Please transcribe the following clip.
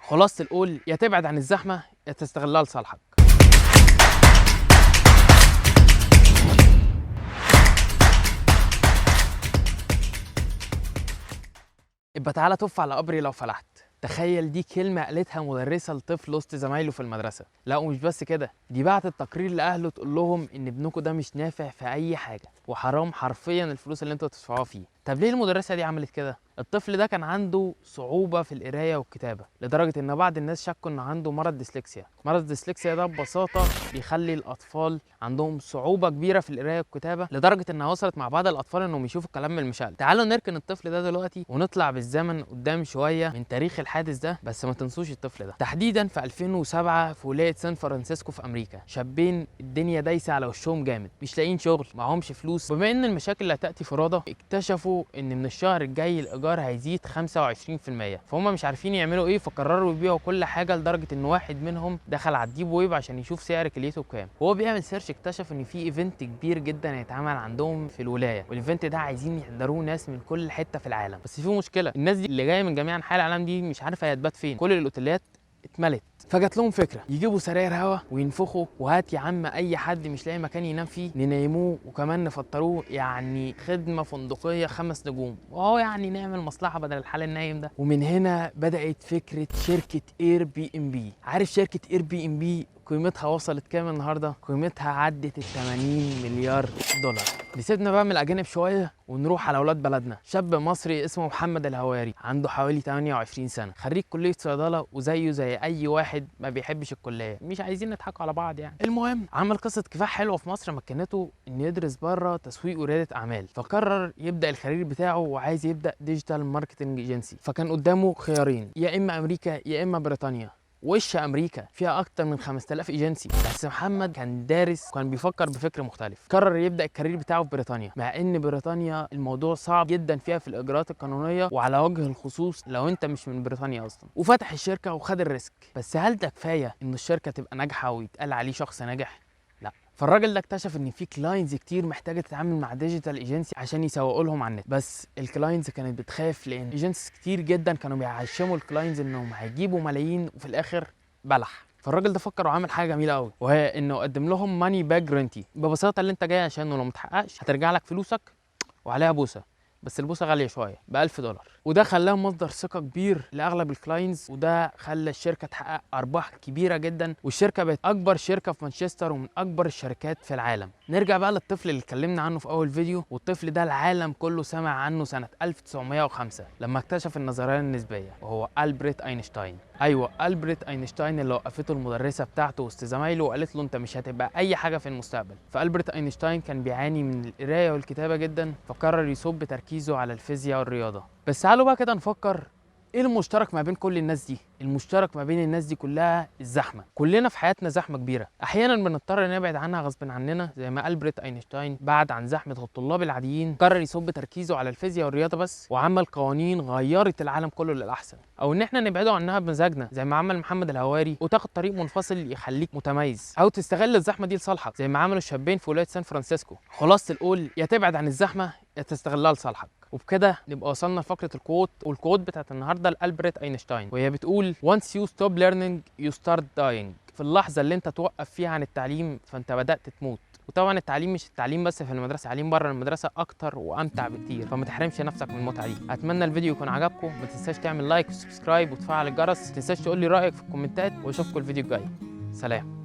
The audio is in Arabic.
خلاصة القول يا تبعد عن الزحمة يا تستغلها لصالحك. يبقى تعالى تف على قبري لو فلحت. تخيل دي كلمة قالتها مدرسة لطفل وسط زمايله في المدرسة. لا ومش بس كده، دي بعتت تقرير لأهله تقول لهم إن ابنكم ده مش نافع في أي حاجة وحرام حرفيا الفلوس اللي انتوا تدفعوها فيه. طب ليه المدرسة دي عملت كده؟ الطفل ده كان عنده صعوبة في القراية والكتابة لدرجة إن بعض الناس شكوا إن عنده مرض ديسلكسيا. مرض الديسلكسيا ده ببساطة بيخلي الأطفال عندهم صعوبة كبيرة في القراية والكتابة لدرجة إنها وصلت مع بعض الأطفال إنهم يشوفوا الكلام من المشقلب. تعالوا نركن الطفل ده دلوقتي ونطلع بالزمن قدام شوية من تاريخ الحادث ده، بس ما تنسوش الطفل ده تحديدا في 2007 في ولاية سان فرانسيسكو في أمريكا. شابين الدنيا دايسة على وشهم جامد، مش لاقيين شغل، معهمش فلوس. بما إن المشاكل لا تأتي فرادى، اكتشفوا إن من الشهر الجاي الإيجار هيزيد 25%، فهم مش عارفين يعملوا إيه، فقرروا يبيعوا كل حاجة لدرجة إن واحد منهم دخل على الديب ويب عشان يشوف سعر كليته بكام. وهو بيعمل سيرش اكتشف إن في إيفنت كبير جدا هيتعمل عندهم في الولاية، والإيفنت ده عايزين يحضروه ناس من كل حتة في العالم. بس في مشكلة، الناس دي اللي جاية من جميع أنحاء العالم دي مش عارفة هي هتبات فين، كل الأوتيلات اتملت. فجات لهم فكره يجيبوا سراير هوا وينفخوا، وهات يا عم اي حد مش لاقي مكان ينام فيه ننيموه وكمان نفطروه، يعني خدمه فندقيه 5 نجوم، وهو يعني نعمل مصلحه بدل الحال النايم ده. ومن هنا بدات فكره شركه اير بي ام بي. عارف شركه اير بي ام بي قيمتها وصلت كام النهارده؟ قيمتها عدت ال 80 مليار دولار. نسيبنا بقى من الاجانب شويه ونروح على اولاد بلدنا. شاب مصري اسمه محمد الهواري، عنده حوالي 28 سنه، خريج كليه صيدله وزيه زي اي واحد ما بيحبش الكليه، مش عايزين نضحكوا على بعض يعني. المهم عمل قصه كفاح حلوه في مصر مكنته انه يدرس بره تسويق ورياده اعمال، فقرر يبدا الكارير بتاعه وعايز يبدا ديجيتال ماركتنج ايجنسي. فكان قدامه خيارين، يا اما امريكا يا اما بريطانيا. وش امريكا فيها اكتر من 5000 ايجنسي، بس محمد كان دارس وكان بيفكر بفكر مختلف. قرر يبدا الكارير بتاعه في بريطانيا، مع ان بريطانيا الموضوع صعب جدا فيها في الاجراءات القانونيه، وعلى وجه الخصوص لو انت مش من بريطانيا اصلا. وفتح الشركه وخد الريسك. بس هل ده كفايه ان الشركه تبقى ناجحه ويتقال عليه شخص ناجح؟ لا. فالراجل ده اكتشف ان في كلاينتس كتير محتاجه تتعامل مع ديجيتال ايجنسي عشان يسوقوا لهم على النت، بس الكلاينتس كانت بتخاف لان ايجنسيز كتير جدا كانوا بيعشموا الكلاينتس انهم هيجيبوا ملايين وفي الاخر بلح. فالراجل ده فكر وعمل حاجه جميله قوي، وهي انه قدم لهم ماني باك جرانتي. ببساطه اللي انت جاي عشانه لو ما تحققش هترجع لك فلوسك وعليها بوسه، بس البوسه غاليه شويه ب $1000. وده خلاهم مصدر ثقه كبير لاغلب الكلاينتس، وده خلى الشركه تحقق ارباح كبيره جدا، والشركه بقت اكبر شركه في مانشستر ومن اكبر الشركات في العالم. نرجع بقى للطفل اللي اتكلمنا عنه في اول فيديو، والطفل ده العالم كله سمع عنه سنه 1905 لما اكتشف النظريه النسبيه، وهو ألبرت اينشتاين. ايوه ألبرت اينشتاين اللي وقفته المدرسه بتاعته وسط زمايله وقالت له انت مش هتبقى اي حاجه في المستقبل. فألبرت اينشتاين كان بيعاني من القرايه والكتابه جدا، فقرر يصب تركيزه على الفيزياء والرياضه. بس تعالوا بقى كده نفكر ايه المشترك ما بين كل الناس دي؟ المشترك ما بين الناس دي كلها الزحمه. كلنا في حياتنا زحمه كبيره، احيانا بنضطر نبعد عنها غصب عننا، زي ما ألبرت اينشتاين بعد عن زحمه الطلاب العاديين قرر يصب تركيزه على الفيزياء والرياضه بس، وعمل قوانين غيرت العالم كله للاحسن. او ان احنا نبعده عنها بمزاجنا زي ما عمل محمد الهواري، وتاخد طريق منفصل يخليك متميز، او تستغل الزحمه دي لصالحك زي ما عملوا الشابين في ولايه سان فرانسيسكو. خلاصه القول يا تبعد عن الزحمه يا تستغلها لصالحك. وبكده نبقى وصلنا لفقره الكوت، والكوت بتاعت النهارده لألبرت اينشتاين، وهي بتقول once you stop learning you start dying. في اللحظه اللي انت توقف فيها عن التعليم فانت بدات تموت. وطبعا التعليم مش التعليم بس في المدرسه، التعليم بره المدرسه اكتر وامتع بكتير، فما تحرمش نفسك من المتعه دي. اتمنى الفيديو يكون عجبكم، ما تنساش تعمل لايك وسبسكرايب وتفعل الجرس، ما تنساش تقول لي رايك في الكومنتات، واشوفكم الفيديو الجاي. سلام.